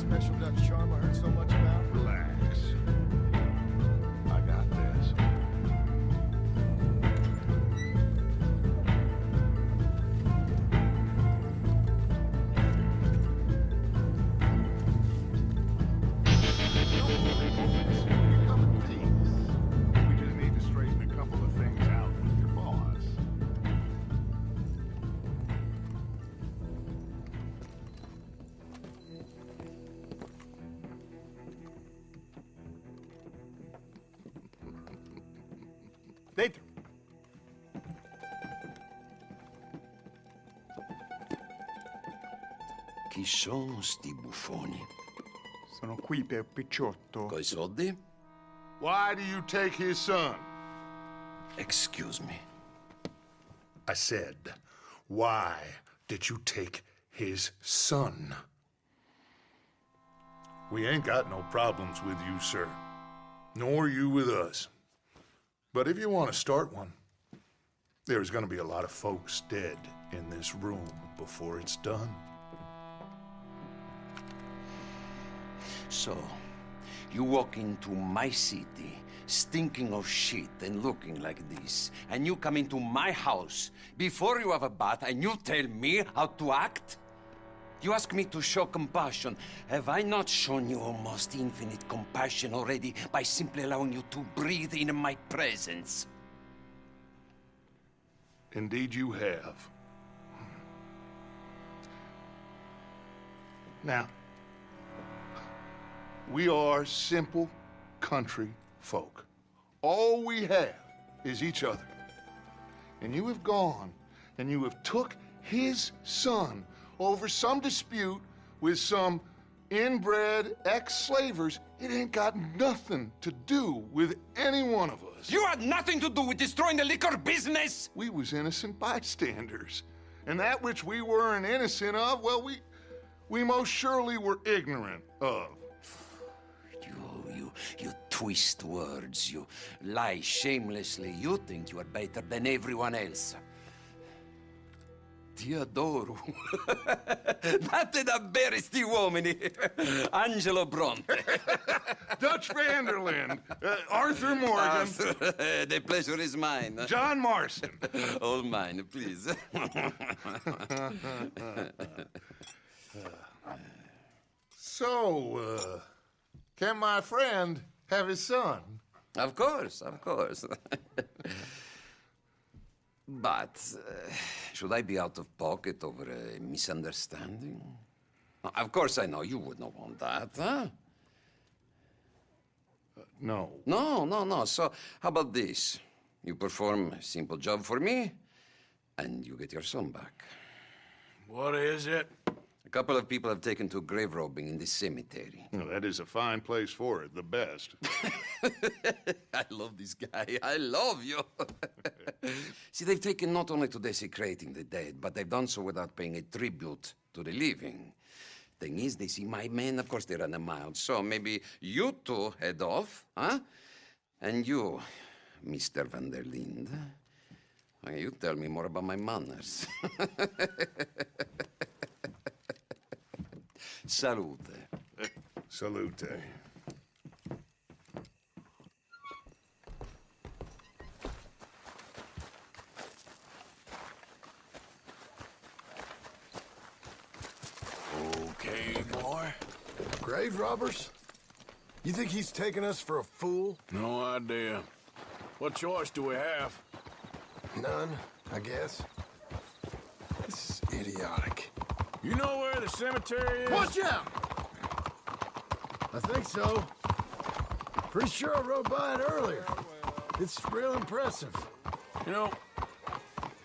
special Dutch charm I heard so much about? Relax. I got this. Come in peace. We just need to straighten a couple of things out with your boss. Dentro. Chi sono sti buffoni? Sono qui per Picciotto. Coi soldi? Why do you take his son? Excuse me. I said, why did you take his son? We ain't got no problems with you, sir. Nor you with us. But if you want to start one, there's gonna be a lot of folks dead in this room before it's done. So, you walk into my city, stinking of shit and looking like this, and you come into my house before you have a bath and you tell me how to act? You ask me to show compassion. Have I not shown you almost infinite compassion already by simply allowing you to breathe in my presence? Indeed you have. Now, we are simple country folk. All we have is each other. And you have gone and you have took his son over some dispute with some inbred ex-slavers. It ain't got nothing to do with any one of us. You had nothing to do with destroying the liquor business! We was innocent bystanders. And that which we weren't innocent of, well, we most surely were ignorant of. You twist words, you lie shamelessly. You think you are better than everyone else. Ti adoro. Date da bere sti uomini. Angelo Bronte. Dutch Vanderland, Arthur Morgan, The pleasure is mine. John Marston. All mine, please. So, can my friend have his son? Of course, of course. But should I be out of pocket over a misunderstanding? Of course I know you would not want that, huh? No. No. So how about this? You perform a simple job for me, and you get your son back. What is it? A couple of people have taken to grave robbing in this cemetery. Well, that is a fine place for it, the best. I love this guy. I love you. See, they've taken not only to desecrating the dead, but they've done so without paying a tribute to the living. Thing is, they see my men, of course they run a mile. So maybe you two head off, huh? And you, Mr. Van der Linde, you tell me more about my manners. Salute. Salute. Okay, boy. Grave robbers? You think he's taking us for a fool? No idea. What choice do we have? None, I guess. This is idiotic. You know where the cemetery is? Watch out! I think so. Pretty sure I rode by it earlier. It's real impressive. You know,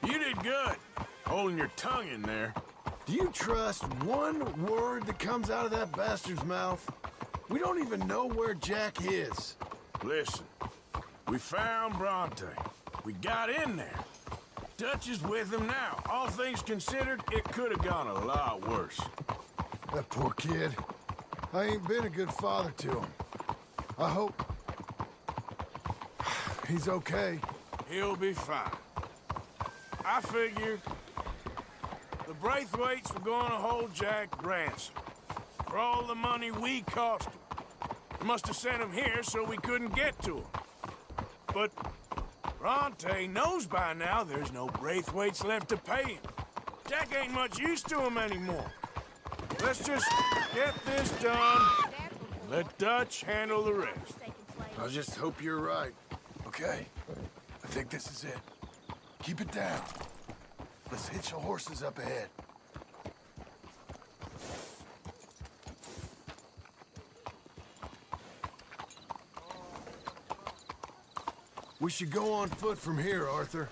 you did good, holding your tongue in there. Do you trust one word that comes out of that bastard's mouth? We don't even know where Jack is. Listen, we found Bronte. We got in there. Dutch is with him now. All things considered, it could have gone a lot worse. That poor kid. I ain't been a good father to him. I hope he's okay. He'll be fine. I figured the Braithwaites were going to hold Jack ransom. for all the money we cost him. Must have sent him here so we couldn't get to him. But Bronte knows by now there's no Braithwaites left to pay him. Jack ain't much use to him anymore. Let's just get this done. Let Dutch handle the rest. I just hope you're right. Okay, I think this is it. Keep it down. Let's hitch the horses up ahead. We should go on foot from here, Arthur.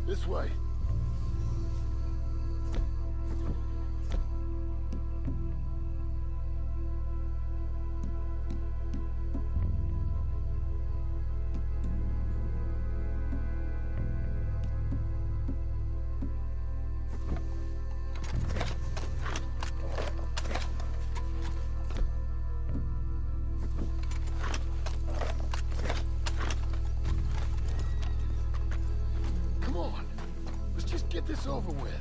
This way. Get this over with.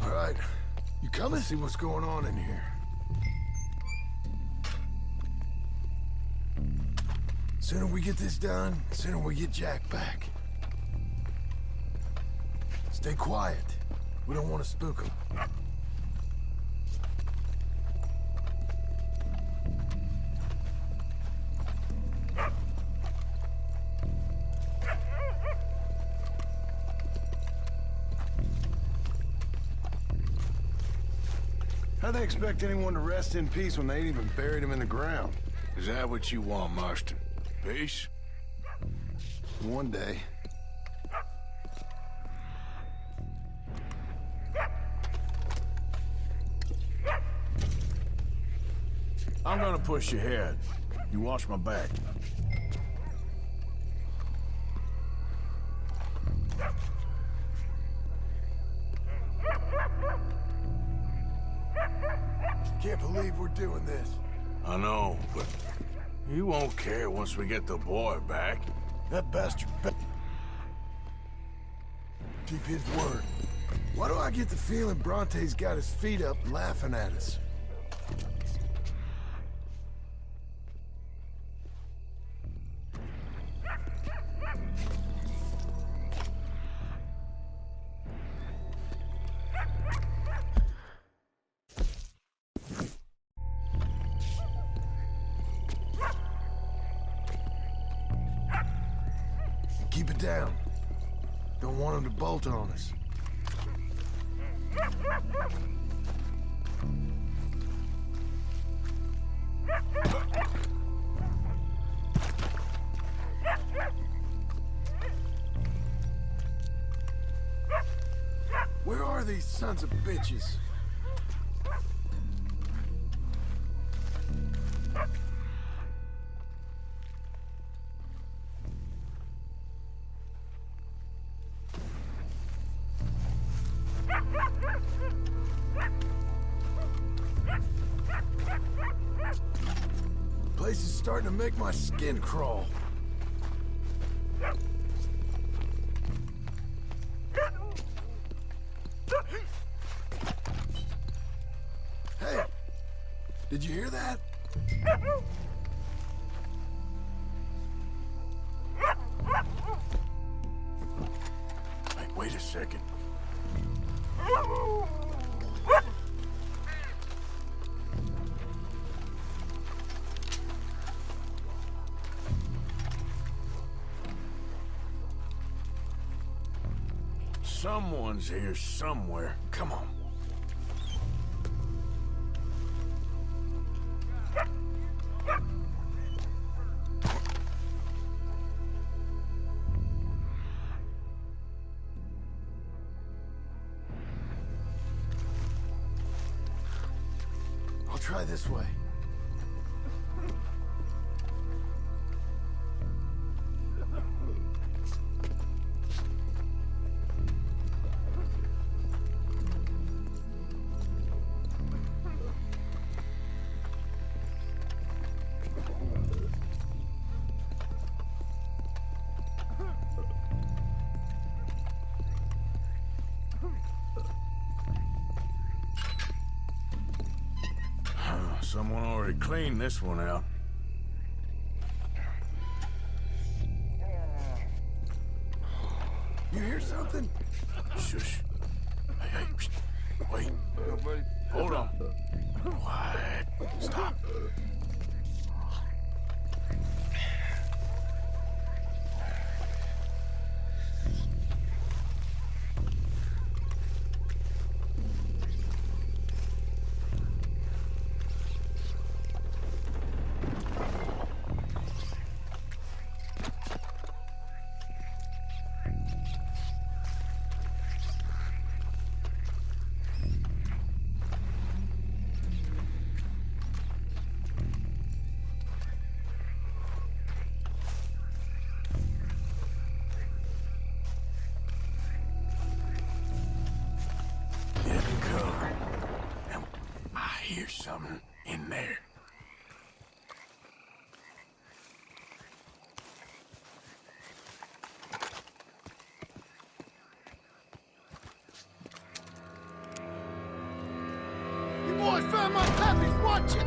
All right, you coming? Let's see what's going on in here. Sooner we get this done, sooner we get Jack back. Stay quiet. We don't want to spook him. How they expect anyone to rest in peace when they ain't even buried him in the ground? Is that what you want, Marston? Peace? One day. I'm gonna push you ahead. You watch my back. Can't believe we're doing this. I know, but he won't care once we get the boy back. That bastard keep his word. Why do I get the feeling Bronte's got his feet up laughing at us? Keep it down. Don't want him to bolt on us. Where are these sons of bitches? Place is starting to make my skin crawl. Hey, did you hear that? Hey, wait a second. Someone's here somewhere. Come on. try this way. Someone already cleaned this one out. You hear something? Shush. Hey, psst. Wait. Hold on. Quiet. Stop. Here's something in there. You boys found my puppies, watch it!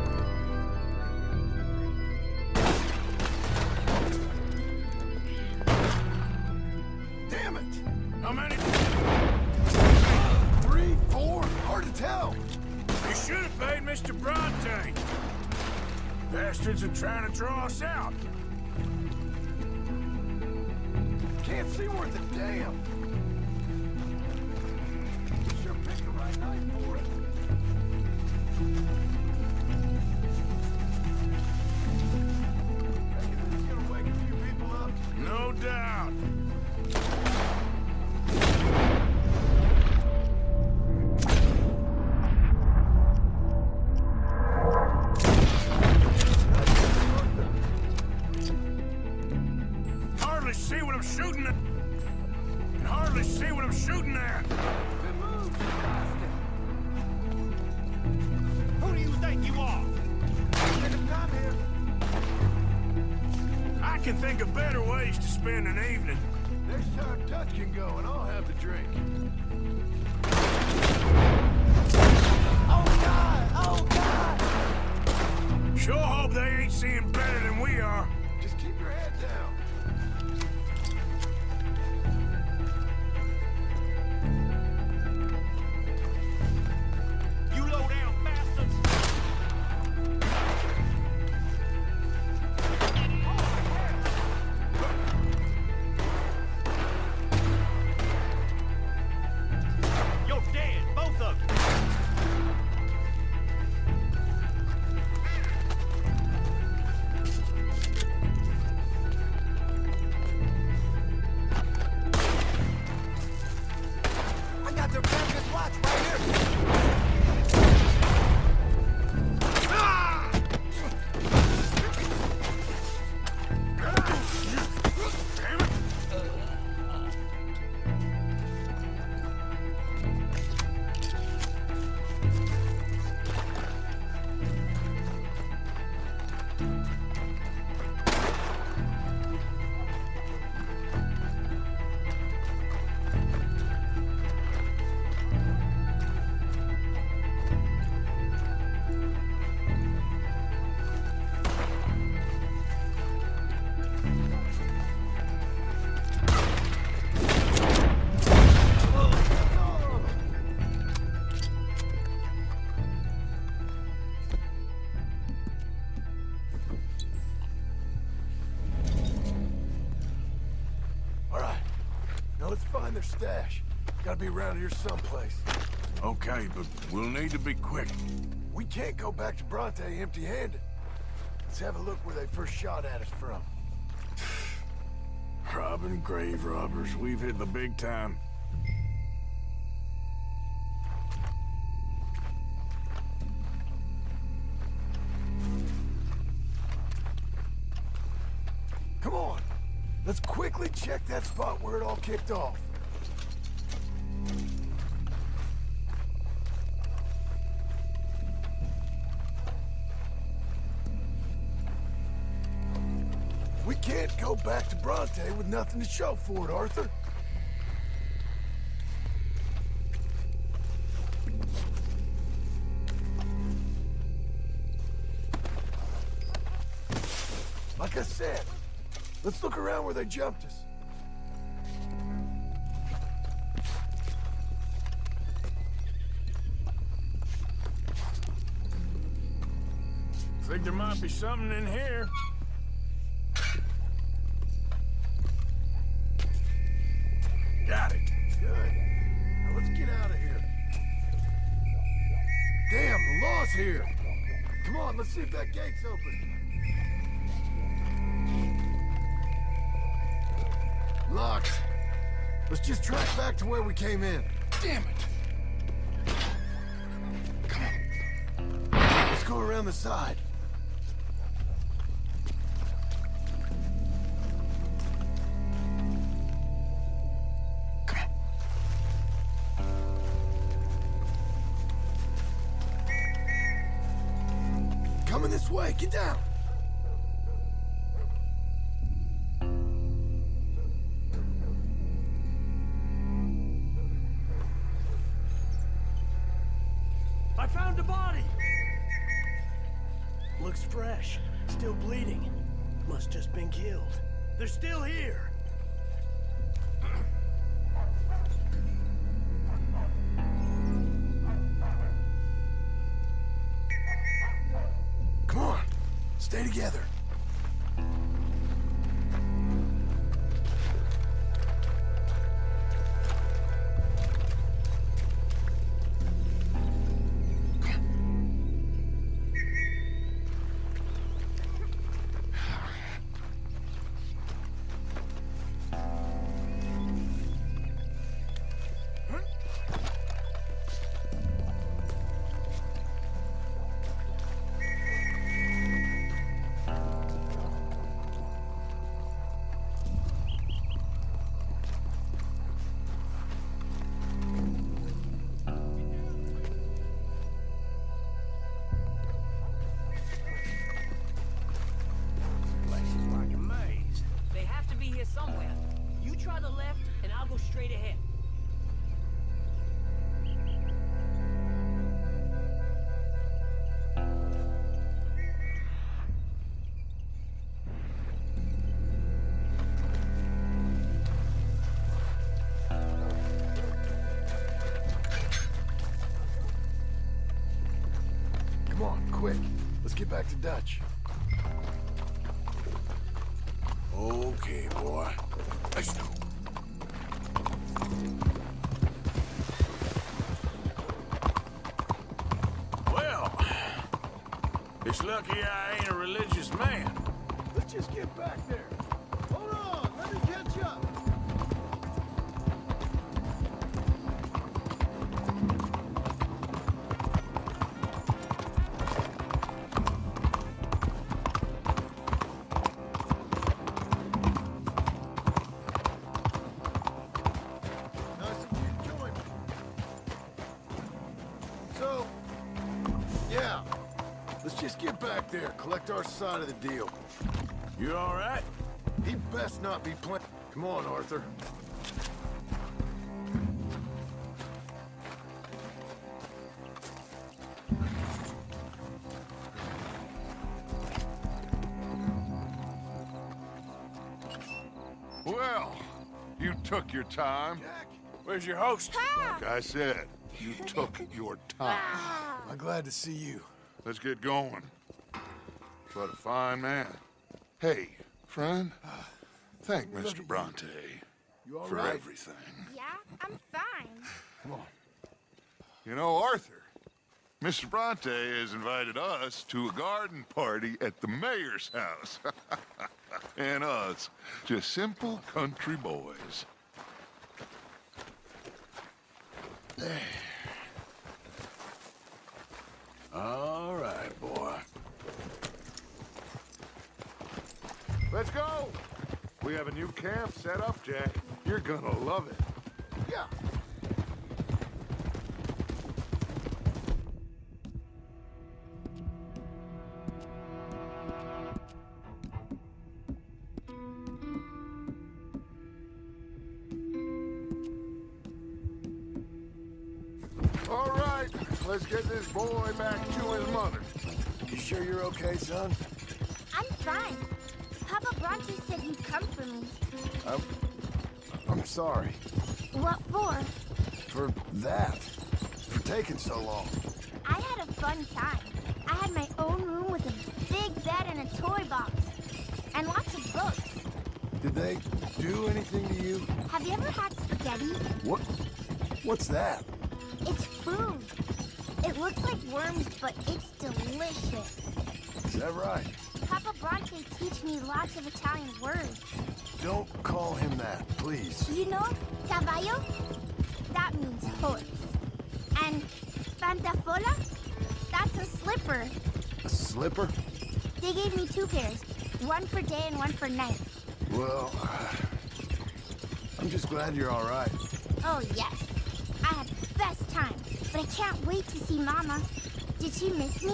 Damn it! How many? 3, 4, hard to tell. You should have paid Mr. Bronte. Bastards are trying to draw us out. Can't see worth a damn. Sure picked the right night for it. Reckon this is gonna wake a few people up? No doubt. Hardly see what I'm shooting at. Can hardly see what I'm shooting at. Good move, bastard. Who do you think you are? Second time here. I can think of better ways to spend an evening. Next time Dutch can go and I'll have the drink. Oh God! Oh God! Sure hope they ain't seeing better than we are. Just keep your head down. You low-down bastards! You're dead, both of you! I got their fabulous watch right here. Damn it! All right. Now let's find their stash. Gotta be around here someplace. Okay, but we'll need to be quick. We can't go back to Bronte empty-handed. Let's have a look where they first shot at us from. Robbing grave robbers. We've hit the big time. Come on. Let's quickly check that spot where it all kicked off. We can't go back to Bronte with nothing to show for it, Arthur. Like I said, let's look around where they jumped us. Think there might be something in here. Got it. Good. Now let's get out of here. Damn, the law's here. Come on, let's see if that gate's open. Locked. Let's just track back to where we came in. Damn it! Come on. Let's go around the side. Coming this way. Get down. I found a body! Looks fresh. Still bleeding. Must just been killed. They're still here! Come on. Stay together. Place is like a maze. They have to be here somewhere. You try the left, and I'll go straight ahead. Come on, quick. Let's get back to Dutch. Okay, boy. Let's go. Well, it's lucky I ain't a religious man. Let's just get back there. Hold on, let me catch up. Nice of you to join me. So, yeah, let's just get back there, collect our side of the deal. You all right? He best not be playing. Come on, Arthur. Well, you took your time. Jack, Where's your host? Like I said, you took your time. I'm glad to see you. Let's get going. What a fine man. Hey, friend, thank Mr. Bronte You all for right? everything. Yeah, I'm fine. Come on. You know, Arthur, Mr. Bronte has invited us to a garden party at the mayor's house. And us, just simple country boys. All right, boy. Let's go! We have a new camp set up, Jack. You're gonna love it. Yeah. All right, let's get this boy back to his mother. You sure you're okay, son? I'm fine. Papa Bronte said he'd come for me. I'm sorry. What for? For that. For taking so long. I had a fun time. I had my own room with a big bed and a toy box. And lots of books. Did they do anything to you? Have you ever had spaghetti? What's that? It's food. It looks like worms, but it's delicious. Is that right? Papa Bronte teach me lots of Italian words. Don't call him that, please. You know, caballo? That means horse. And pantafola? That's a slipper. A slipper? They gave me 2 pairs. One for day and one for night. Well, I'm just glad you're all right. Oh, yes. I had the best time. But I can't wait to see Mama. Did she miss me?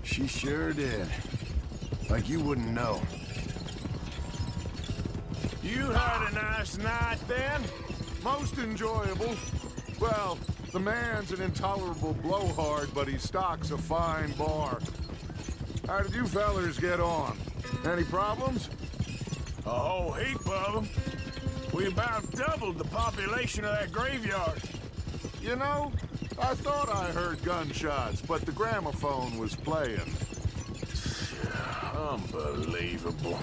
She sure did. Like you wouldn't know. You had a nice night then? Most enjoyable. Well, the man's an intolerable blowhard, but he stocks a fine bar. How did you fellers get on? Any problems? A whole heap of them. We about doubled the population of that graveyard. You know, I thought I heard gunshots, but the gramophone was playing. Unbelievable.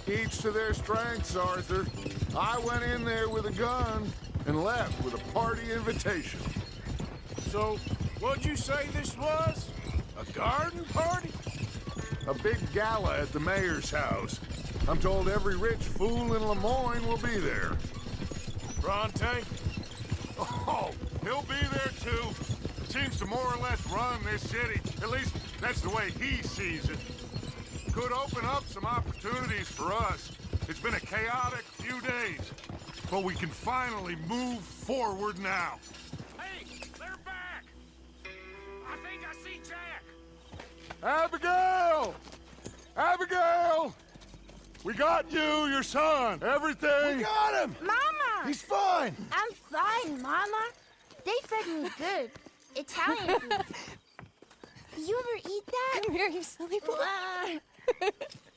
Each to their strengths, Arthur. I went in there with a gun and left with a party invitation. So, what'd you say this was? A garden party? A big gala at the mayor's house. I'm told every rich fool in Lemoyne will be there. Bronte? Oh, he'll be there too. Seems to more or less run this city. At least that's the way he sees it. Could open up some opportunities for us. It's been a chaotic few days, but we can finally move forward now. Hey, they're back! I think I see Jack! Abigail! Abigail! We got you, your son, everything. We got him! Mama! He's fine! I'm fine, Mama. They fed me good. Italian food. You ever eat that? Come here, you silly boy.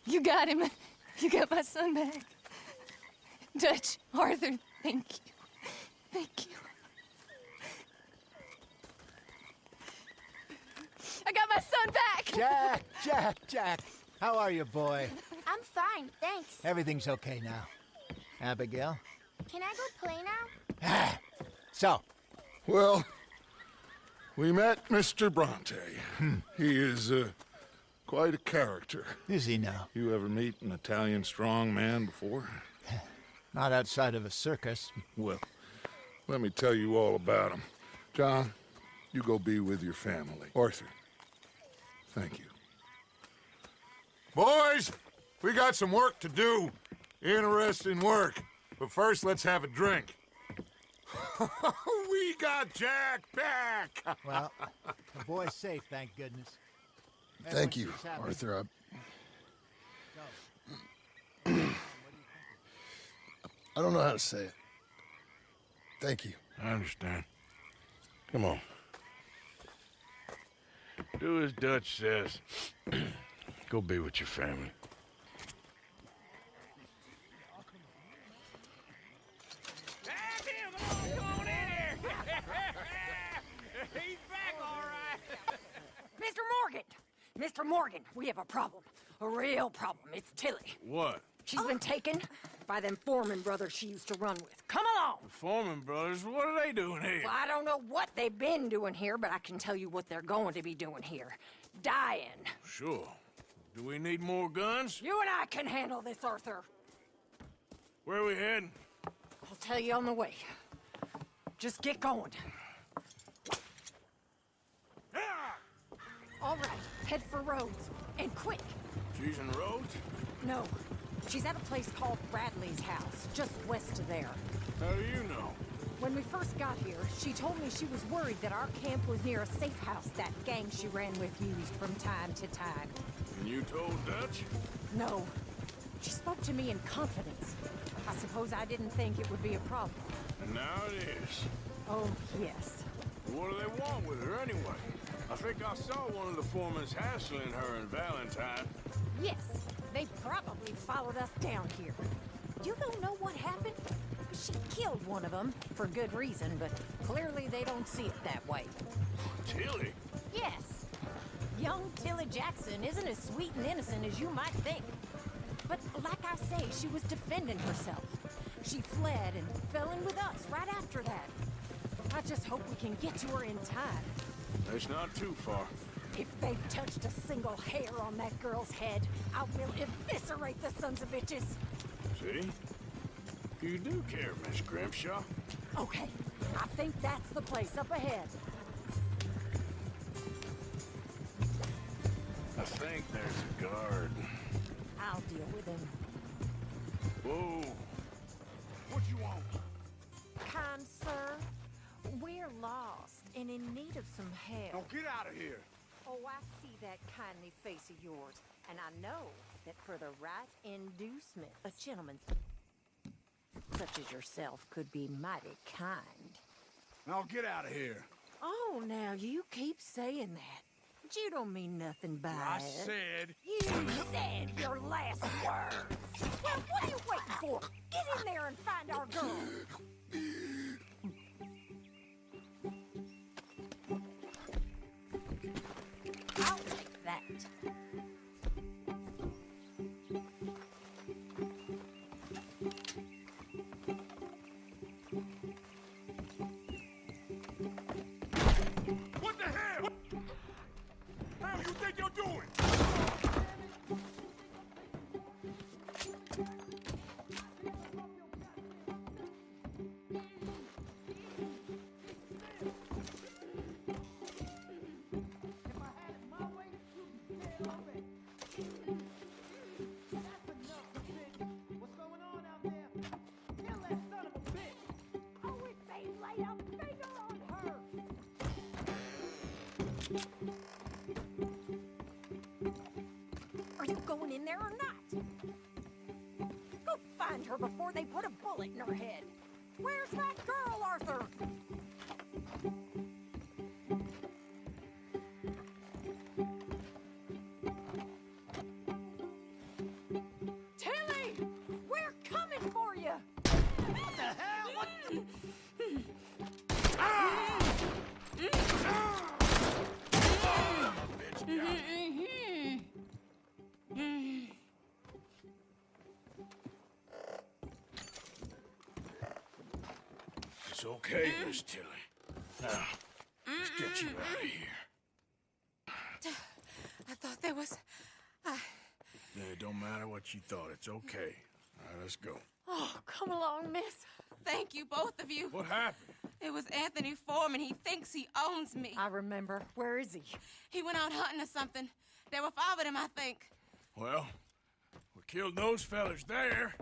You got him. You got my son back. Dutch, Arthur, thank you. Thank you. I got my son back! Jack. How are you, boy? I'm fine, thanks. Everything's okay now. Abigail? Can I go play now? So, Well, we met Mr. Bronte. He is quite a character. is he now? You ever meet an Italian strong man before? Not outside of a circus. Well, let me tell you all about him. John, you go be with your family. Arthur, thank you. Boys, we got some work to do. Interesting work. But first, let's have a drink. We got Jack back! Well, the boy's safe, thank goodness. Thank you, Everyone seems happy. Arthur. Go. I don't know how to say it. Thank you. I understand. Come on. Do as Dutch says. Go be with your family. Come on in here! He's back, all right! Mr. Morgan! Mr. Morgan, we have a problem. A real problem. It's Tilly. What? She's been taken by them Foreman brothers she used to run with. Come along! The Foreman brothers, what are they doing here? Well, I don't know what they've been doing here, but I can tell you what they're going to be doing here. Dying. Sure. Do we need more guns? You and I can handle this, Arthur. Where are we heading? I'll tell you on the way. Just get going. All right, head for Rhodes. And quick. She's in Rhodes? No, She's at a place called Bradley's house, just west of there. How do you know? When we first got here, she told me she was worried that our camp was near a safe house that gang she ran with used from time to time. And you told Dutch? No. She spoke to me in confidence. I suppose I didn't think it would be a problem. And now it is. Oh, yes. What do they want with her anyway? I think I saw one of the foremans hassling her and Valentine. Yes, they probably followed us down here. You don't know what happened? She killed one of them, for good reason, but clearly they don't see it that way. Tilly? Yes. Young Tilly Jackson isn't as sweet and innocent as you might think. But like I say, she was defending herself. She fled and fell in with us right after that. I just hope we can get to her in time. It's not too far. If they've touched a single hair on that girl's head, I will eviscerate the sons of bitches. See? You do care, Miss Grimshaw. Okay, I think that's the place up ahead. I think there's a guard. I'll deal with him. Whoa. What you want? Kind sir, we're lost and in need of some help. Now get out of here. Oh, I see that kindly face of yours, and I know that for the right inducement, a gentleman such as yourself could be mighty kind. Now get out of here. Oh, now you keep saying that. But you don't mean nothing by I it. said... You said your last words. Well, what are you waiting for? Get in there and find our girl. I'll take that. What the hell? How you think you're doing? Are you going in there or not? Go find her before they put a bullet in her head. Where's that girl, Arthur? Tilly! We're coming for you! What the hell? What? It's okay, Miss Tilly. Now, let's get you out of here. I thought there was... Yeah, it don't matter what you thought. It's okay. All right, let's go. Oh, come along, miss. Thank you, both of you. What happened? It was Anthony Foreman. He thinks he owns me. I remember. Where is he? He went out hunting or something. There were 5 of them, I think. Well, we killed those fellas there.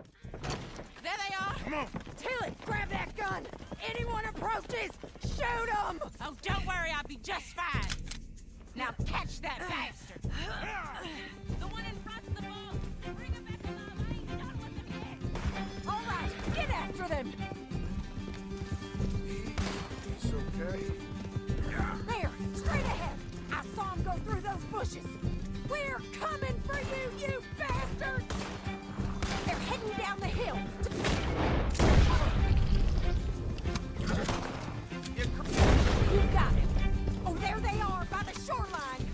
There they are. Come on. Tilly, grab that gun! Anyone approaches, shoot them! Oh, don't worry. I'll be just fine. Now catch that bastard. The one in front's the ball. Bring him back alive. I ain't done with him yet. All right, get after them! It's okay. There, straight ahead! I saw him go through those bushes! We're coming for you, you bastards! They're heading down the hill! You got him! Oh, there they are, by the shoreline!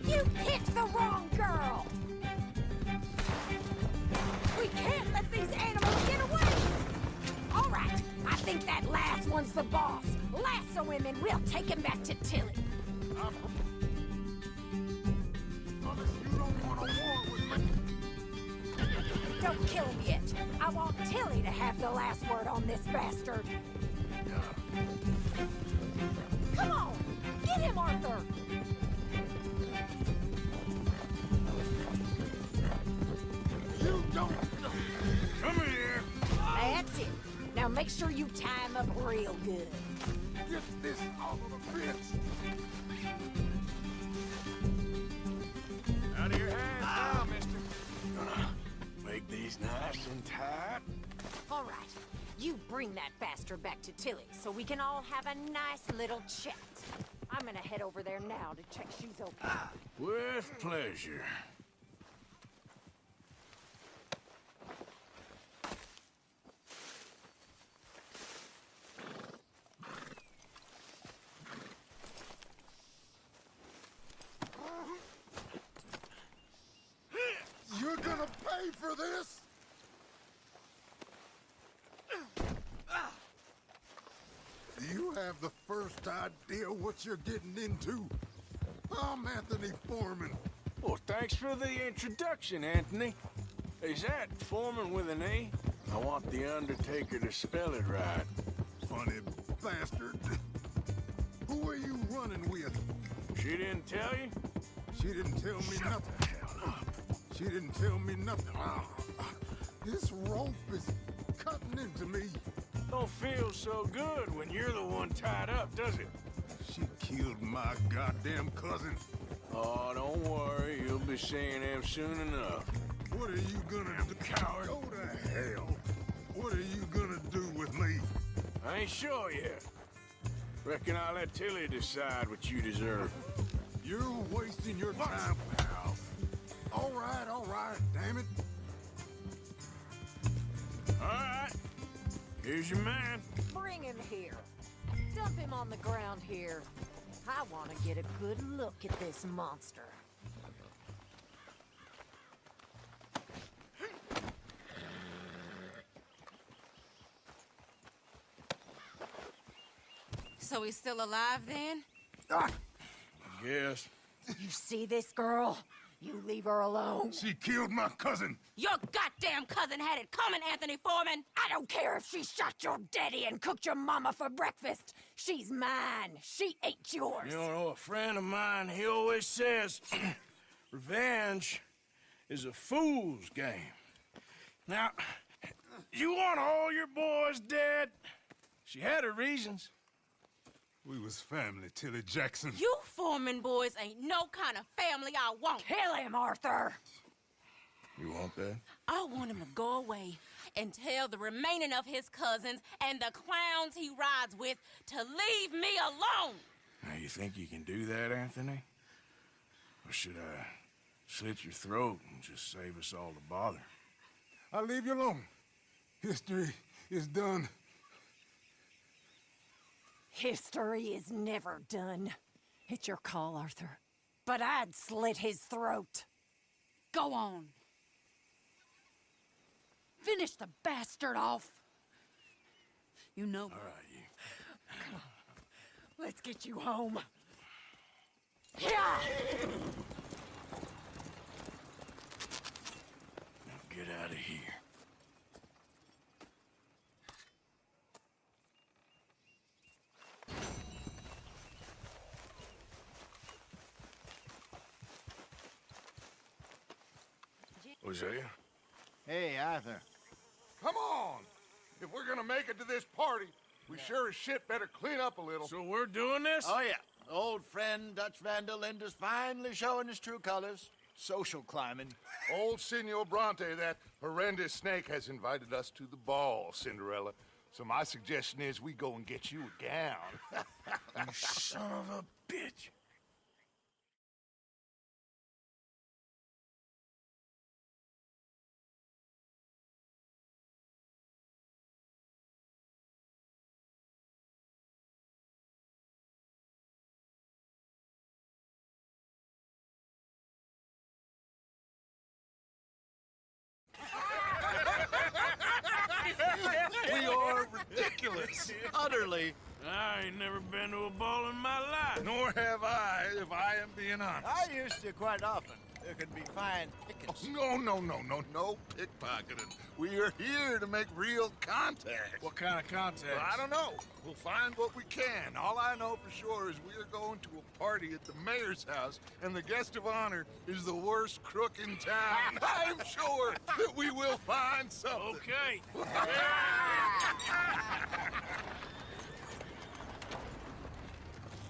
You picked the wrong girl! We can't let these animals get away! All right, I think that last one's the boss. Lasso him and we'll take him back to Tilly. Don't kill him yet. I want Tilly to have the last word on this bastard. Come on! Arthur! You don't... Come here. That's it. Now make sure you tie him up real good. Get this off of the bitch! Out of your hands now, mister. Gonna make these nice and tight. All right, you bring that bastard back to Tilly so we can all have a nice little chat. I'm gonna head over there now to check she's okay. With pleasure. You're gonna pay for this? Do you have the first idea what you're getting into? I'm Anthony Foreman. Well, thanks for the introduction, Anthony. Is that Foreman with an E? I want the Undertaker to spell it right. Funny bastard. Who are you running with? She didn't tell you? She didn't tell me nothing. She didn't tell me nothing. This rope is cutting into me. Don't feel so good when you're the one tied up, does it? She killed my goddamn cousin. Oh, don't worry. You'll be seeing him soon enough. What are you gonna do? Coward. Go to hell. What are you gonna do with me? I ain't sure yet. Reckon I'll let Tilly decide what you deserve. You're wasting your time, pal. All right, damn it. All right. Here's your man. Bring him here. Dump him on the ground here. I want to get a good look at this monster. So he's still alive then? Yes. You see this girl? You leave her alone. She killed my cousin. Your goddamn cousin had it coming, Anthony Foreman! I don't care if she shot your daddy and cooked your mama for breakfast. She's mine. She ain't yours. You know, a friend of mine, he always says, revenge is a fool's game. Now, you want all your boys dead? She had her reasons. We was family, Tilly Jackson. You Foreman boys ain't no kind of family I want. Kill him, Arthur. You want that? I want him to go away and tell the remaining of his cousins and the clowns he rides with to leave me alone. Now, you think you can do that, Anthony? Or should I slit your throat and just save us all the bother? I'll leave you alone. History is done. History is never done. It's your call, Arthur. But I'd slit his throat. Go on. Finish the bastard off. You know. All right, you. Let's get you home. Yeah! Now get out of here. Hosea? Hey, Arthur. Come on! If we're gonna make it to this party, we sure as shit better clean up a little. So we're doing this? Oh, yeah. Old friend Dutch Van der Linde's finally showing his true colors. Social climbing. Old Senor Bronte, that horrendous snake, has invited us to the ball, Cinderella. So my suggestion is we go and get you a gown. You son of a bitch. We are ridiculous. Utterly. I ain't never been to a ball in my life. Nor have I, if I am being honest. I used to quite often. there could be fine pickings. Oh, no pickpocketing. We are here to make real contact. What kind of contact? Well, I don't know. We'll find what we can. All I know for sure is we are going to a party at the mayor's house, and the guest of honor is the worst crook in town. I'm sure that we will find something. Okay.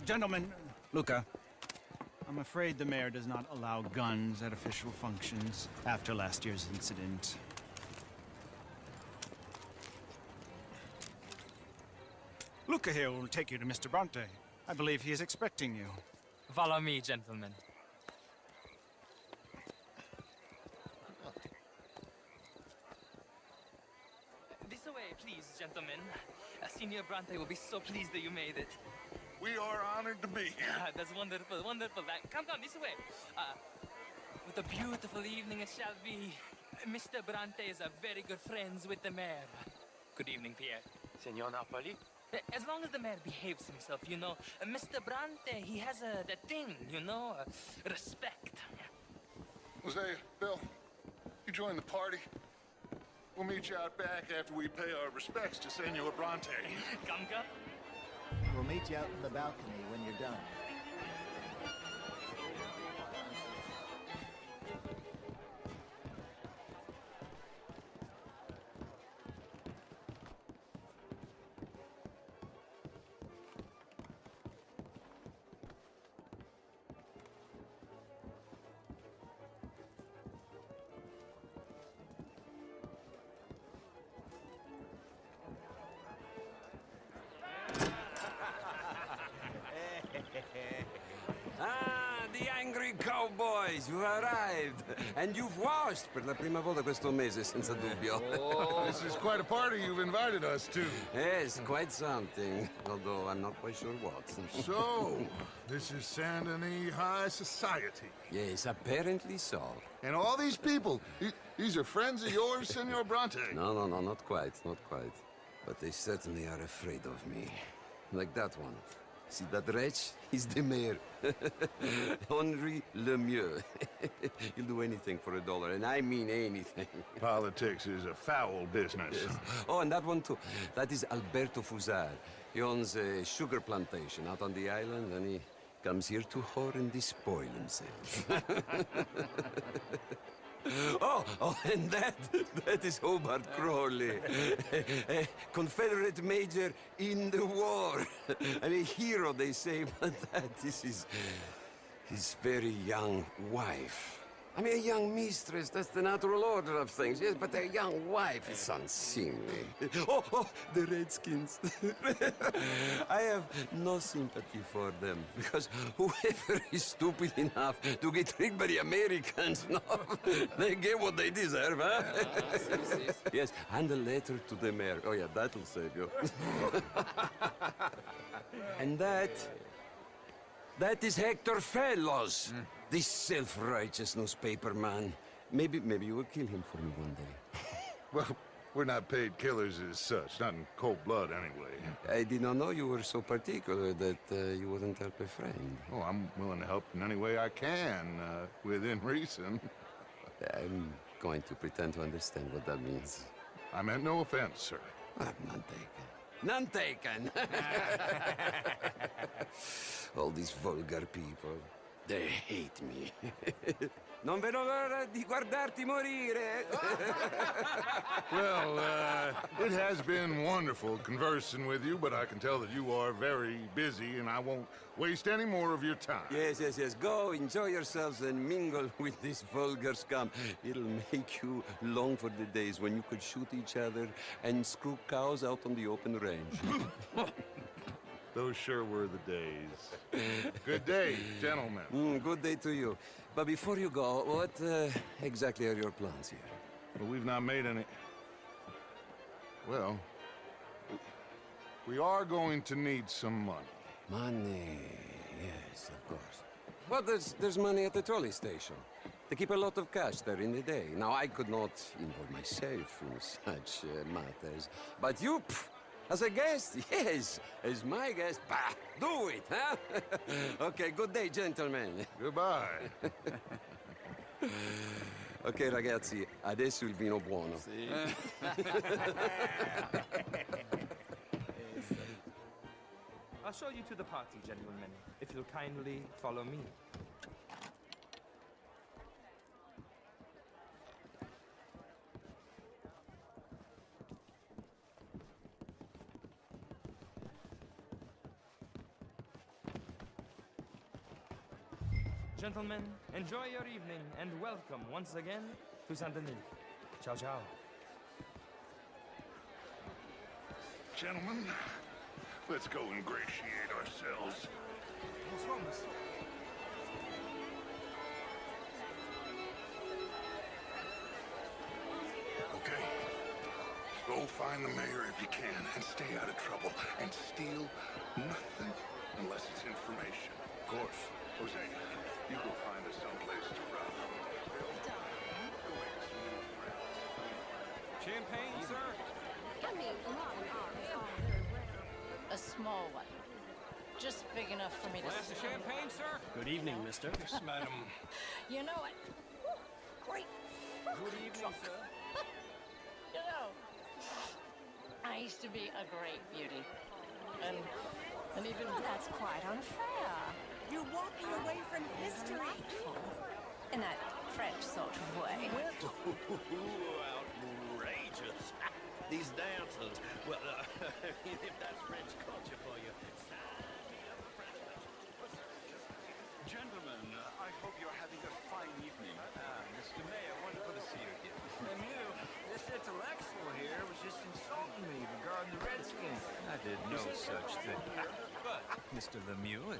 Gentlemen, Luca, I'm afraid the mayor does not allow guns at official functions after last year's incident. Luca here will take you to Mr. Bronte. I believe he is expecting you. Follow me, gentlemen. This way, please, gentlemen. Senior Bronte will be so pleased that you made it. We are honored to be here. That's wonderful, wonderful. Come this way. What a beautiful evening it shall be. Mr. Bronte is a very good friends with the mayor. Good evening, Pierre. Senor Napoli? As long as the mayor behaves himself, you know. Mr. Bronte, he has that thing, you know, respect. Jose, Bill, you join the party. We'll meet you out back after we pay our respects to Senor Bronte. Come. We'll meet you out in the balcony when you're done. The angry cowboys, you arrived. And you've washed per la prima volta questo mese, senza dubbio. This is quite a party you've invited us to. Yes, quite something. Although I'm not quite sure what. So, this is Saint Denis High Society. Yes, apparently so. And all these people, these are friends of yours, Senor Bronte? No, not quite. But they certainly are afraid of me. Like that one. See that wretch? He's the mayor. Henri Lemieux. He'll do anything for $1, and I mean anything. Politics is a foul business. Yes. Oh, and that one too. That is Alberto Fusar. He owns a sugar plantation out on the island, and he comes here to whore and despoil himself. Oh, and that is Hobart Crawley, a Confederate major in the war, and a hero, they say, but that is his very young wife. I mean, a young mistress, that's the natural order of things, yes, but a young wife is unseemly. Oh, the Redskins. I have no sympathy for them, because whoever is stupid enough to get tricked by the Americans, no, they get what they deserve, huh? Yes, and a letter to the mayor. Oh, yeah, that'll save you. And that is Hector Fellows. This self-righteous newspaper man. Maybe you will kill him for me one day. Well, we're not paid killers as such, not in cold blood anyway. I did not know you were so particular that you wouldn't help a friend. Oh, I'm willing to help in any way I can, within reason. I'm going to pretend to understand what that means. I meant no offense, sir. None taken. None taken! All these vulgar people. They hate me. Non vedo l'ora di guardarti morire. Well, it has been wonderful conversing with you, but I can tell that you are very busy, and I won't waste any more of your time. Yes. Go, enjoy yourselves, and mingle with this vulgar scum. It'll make you long for the days when you could shoot each other and screw cows out on the open range. Those sure were the days. Good day, gentlemen. Good day to you. But before you go, what exactly are your plans here? Well, we've not made any... Well, we are going to need some money. Money, yes, of course. Well, there's money at the trolley station. They keep a lot of cash there in the day. Now, I could not involve myself in such matters. But you... As a guest? Yes. As my guest? Bah, do it, huh? Okay, good day, gentlemen. Goodbye. Ok, ragazzi, adesso il vino buono. I'll show you to the party, gentlemen, if you'll kindly follow me. Gentlemen, enjoy your evening and welcome once again to Saint Denis. Ciao, ciao. Gentlemen, let's go ingratiate ourselves. What's wrong, miss? Okay. Go find the mayor if you can and stay out of trouble and steal nothing unless it's information. Of course. Jose, you go find us someplace to rob. Champagne, sir? I mean, not an arm. A small one. Just big enough for me to... Glass of champagne, sir? Good evening, mister. Yes, madam. You know it. Great. Good evening, sir. You know, I used to be a great beauty. And even... That's quite unfair. You're walking away from history. Delightful. In that French sort of way. Outrageous. These dancers. Well, if that's French culture for you. Gentlemen, I hope you're having a fine evening. Mr. Mayor, wonderful to see you again. Lemieux, this intellectual here was just insulting me regarding the Redskins. I did no such thing. But, Mr. Lemieux,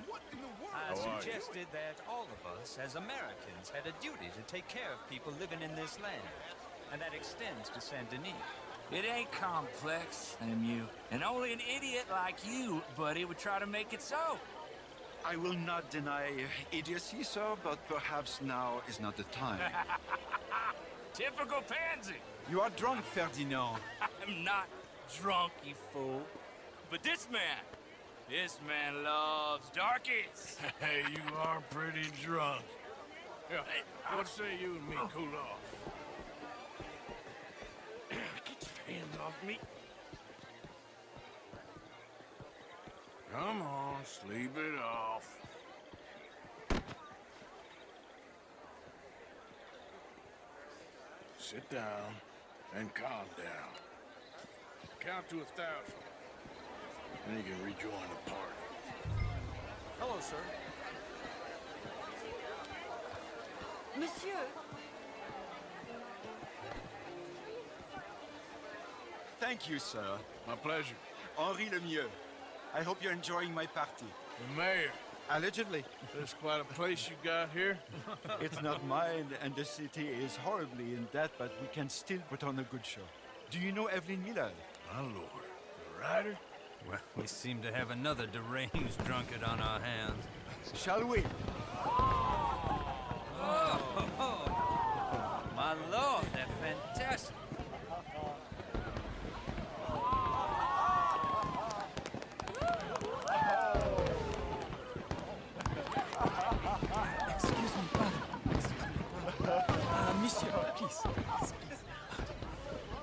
I suggested that all of us, as Americans, had a duty to take care of people living in this land. And that extends to Saint Denis. It ain't complex, Lemieux. And only an idiot like you, buddy, would try to make it so. I will not deny idiocy, sir, but perhaps now is not the time. Typical pansy. You are drunk, Ferdinand. I'm not drunk, you fool. But this man loves darkies. Hey, you are pretty drunk. Yeah, what say you and me cool off? Get your hands off me. Come on, sleep it off. Sit down and calm down. Count to 1,000. Then you can rejoin the party. Hello, sir. Monsieur. Thank you, sir. My pleasure. Henri Lemieux. I hope you're enjoying my party. The mayor. Allegedly. There's quite a place you got here. It's not mine, and the city is horribly in debt, but we can still put on a good show. Do you know Evelyn Miller? My lord. The writer? Well, we seem to have another deranged drunkard on our hands. Shall we? Oh, my lord, they're fantastic. Excuse me, brother. Monsieur, please.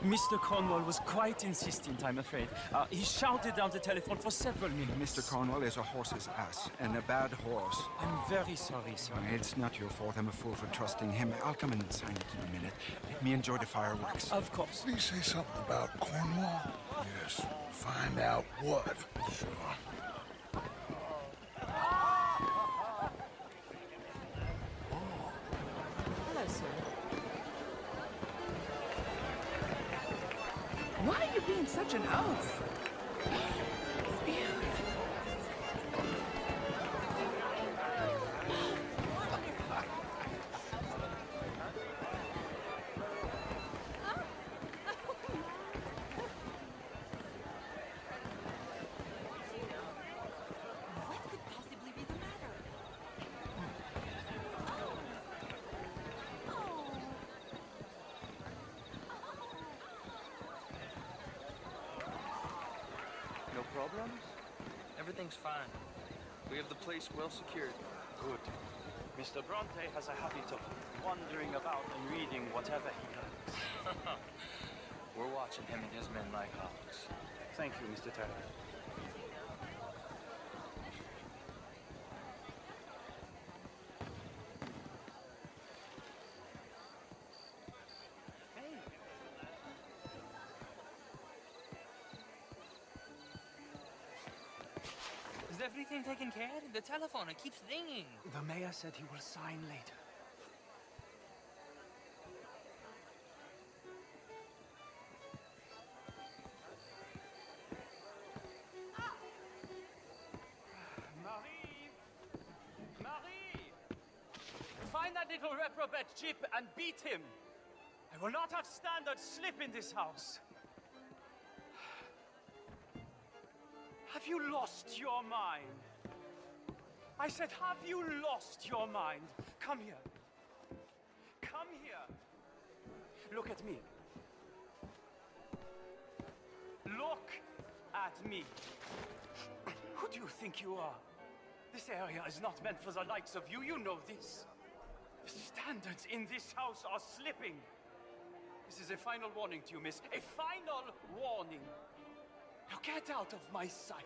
Mr. Cornwall was quite insistent, I'm afraid. He shouted down the telephone for several minutes. Mr. Cornwall is a horse's ass, and a bad horse. I'm very sorry, sir. It's not your fault. I'm a fool for trusting him. I'll come in and sign it in a minute. Let me enjoy the fireworks. Of course. Did he say something about Cornwall? Yes. Find out what. Sure. Hello, sir. Why are you being such an oaf? What could possibly be the matter? No problems? Everything's fine. We have the place well secured. Good. Mr. Bronte has a habit of wandering about and reading whatever he likes. We're watching him and his men like hawks. Thank you, Mr. Turner. Is everything taken care of? The telephone, it keeps ringing. The mayor said he will sign later. Marie! Marie! Find that little reprobate Chip and beat him. I will not have standards slip in this house. Have you lost your mind? I said, have you lost your mind? Come here. Come here. Look at me. Look at me. Who do you think you are? This area is not meant for the likes of you. You know this. The standards in this house are slipping. This is a final warning to you, miss. A final warning. Now get out of my sight.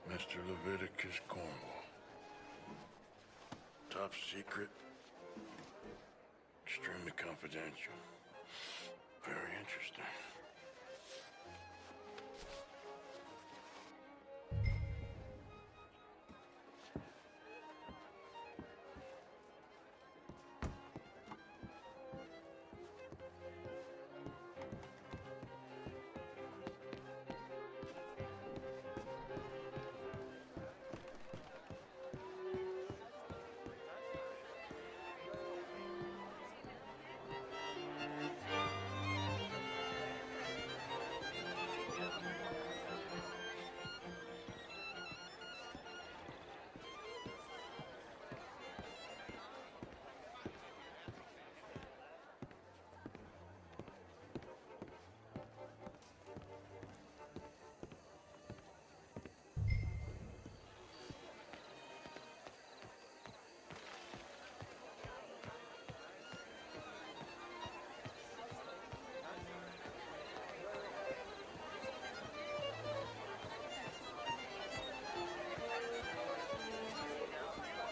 Mr. Leviticus Cornwall. Top secret. Extremely confidential. Very interesting.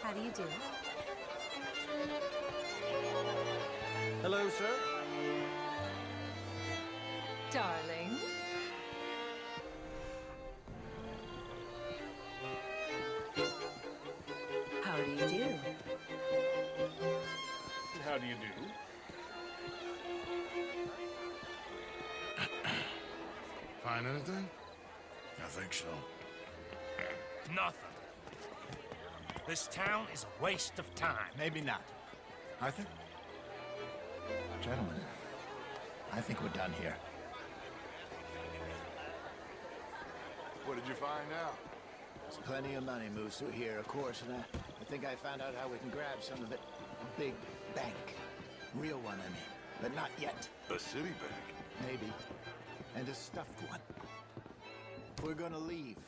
How do you do? Hello, sir. Darling. How do you do? How do you do? Find anything? I think so. Nothing. This town is a waste of time. Maybe not. Arthur? Gentlemen, I think we're done here. What did you find out? There's plenty of money moves through here, of course, and I think I found out how we can grab some of it. A big bank. Real one, I mean. But not yet. A city bank? Maybe. And a stuffed one. If we're gonna leave,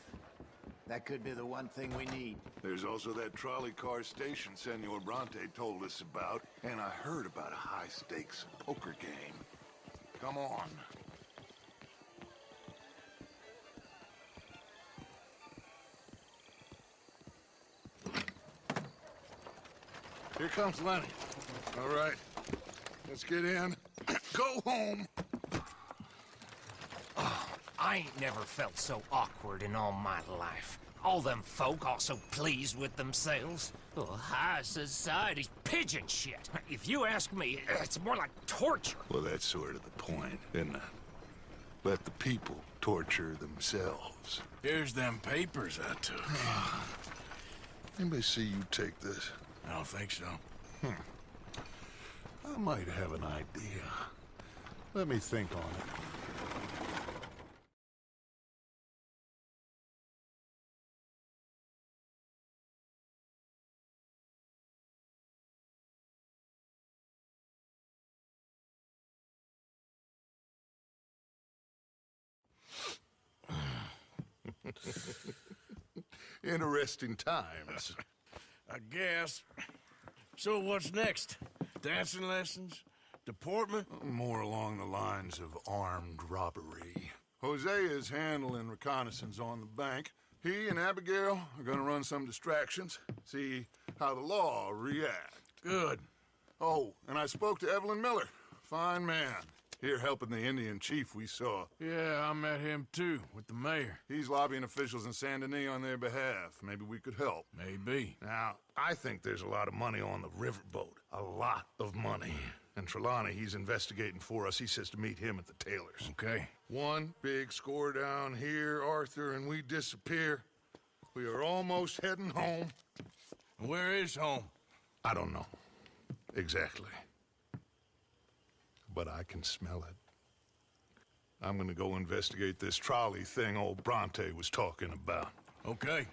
That could be the one thing we need. There's also that trolley car station Senor Bronte told us about, and I heard about a high-stakes poker game. Come on. Here comes Lenny. All right, let's get in. Go home. I ain't never felt so awkward in all my life. All them folk all so pleased with themselves. Oh, high society's pigeon shit. If you ask me, it's more like torture. Well, that's sort of the point, isn't it? Let the people torture themselves. Here's them papers I took. Anybody see you take this? I don't think so. I might have an idea. Let me think on it. Interesting times. I guess. So what's next? Dancing lessons? Deportment? More along the lines of armed robbery. Jose is handling reconnaissance on the bank. He and Abigail are gonna run some distractions, see how the law reacts. Good. Oh, and I spoke to Evelyn Miller. Fine man. Here helping the Indian chief we saw. Yeah, I met him too, with the mayor. He's lobbying officials in Saint Denis on their behalf. Maybe we could help. Maybe. Now, I think there's a lot of money on the riverboat. A lot of money. And Trelawney, he's investigating for us. He says to meet him at the Taylors. Okay. One big score down here, Arthur, and we disappear. We are almost heading home. Where is home? I don't know. Exactly. But I can smell it. I'm gonna go investigate this trolley thing old Bronte was talking about. Okay.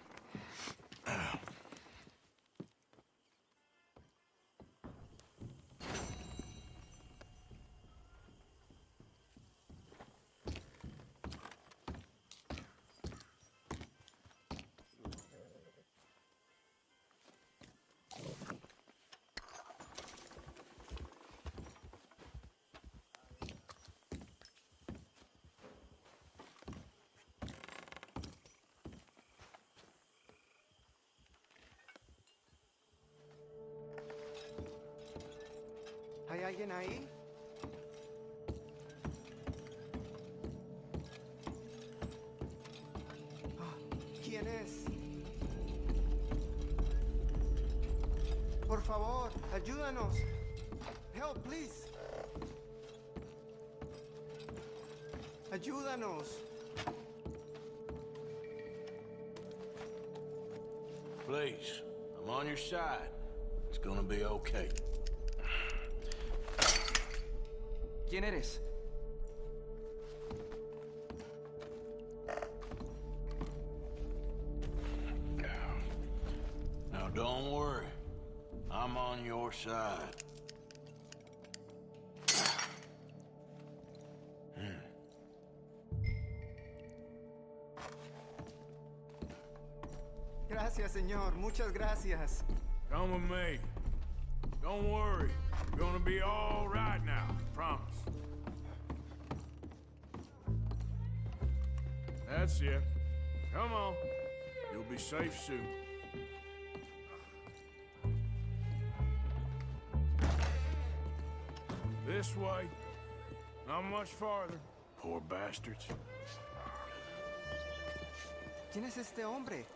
¿Hay alguien ahí? ¿Quién es? Por favor, ayúdanos. Help, please. Ayúdanos. Please, I'm on your side. It's gonna be okay. ¿Quién eres? Now don't worry. I'm on your side. Gracias, señor. Muchas gracias. Come with me. Don't worry. You're gonna be all right now. Promise. That's it. Come on. You'll be safe soon. This way. Not much farther. Poor bastards. ¿Quién es este hombre?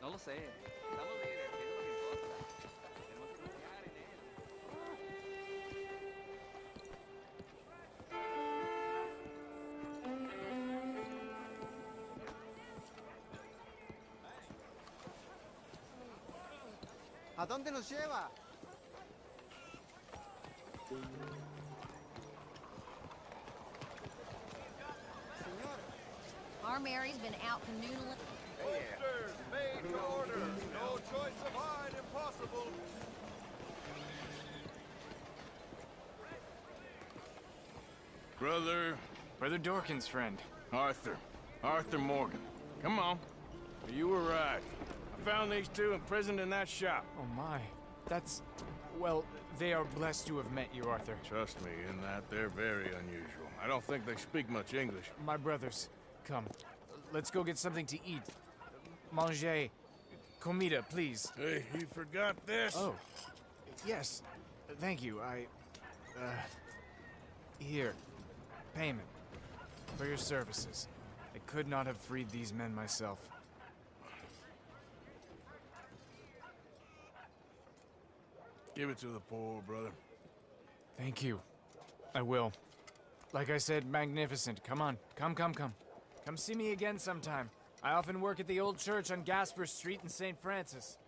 No lo sé. Estamos libres, ¿qué es lo que importa? Tenemos que confiar en él. ¿A dónde nos lleva? Our Mary's been out canoodling. Posters made to order. No choice of hide impossible. Brother Dorkin's friend. Arthur. Arthur Morgan. Come on. You were right. I found these two imprisoned in that shop. Oh my. That's... well, they are blessed to have met you, Arthur. Trust me, in that they're very unusual. I don't think they speak much English. My brothers, come. Let's go get something to eat. Manger. Comida, please. Hey, you forgot this? Oh. Yes. Thank you. Here. Payment. For your services. I could not have freed these men myself. Give it to the poor, brother. Thank you. I will. Like I said, magnificent. Come on. Come. Come see me again sometime. I often work at the old church on Gasper Street in St. Francis.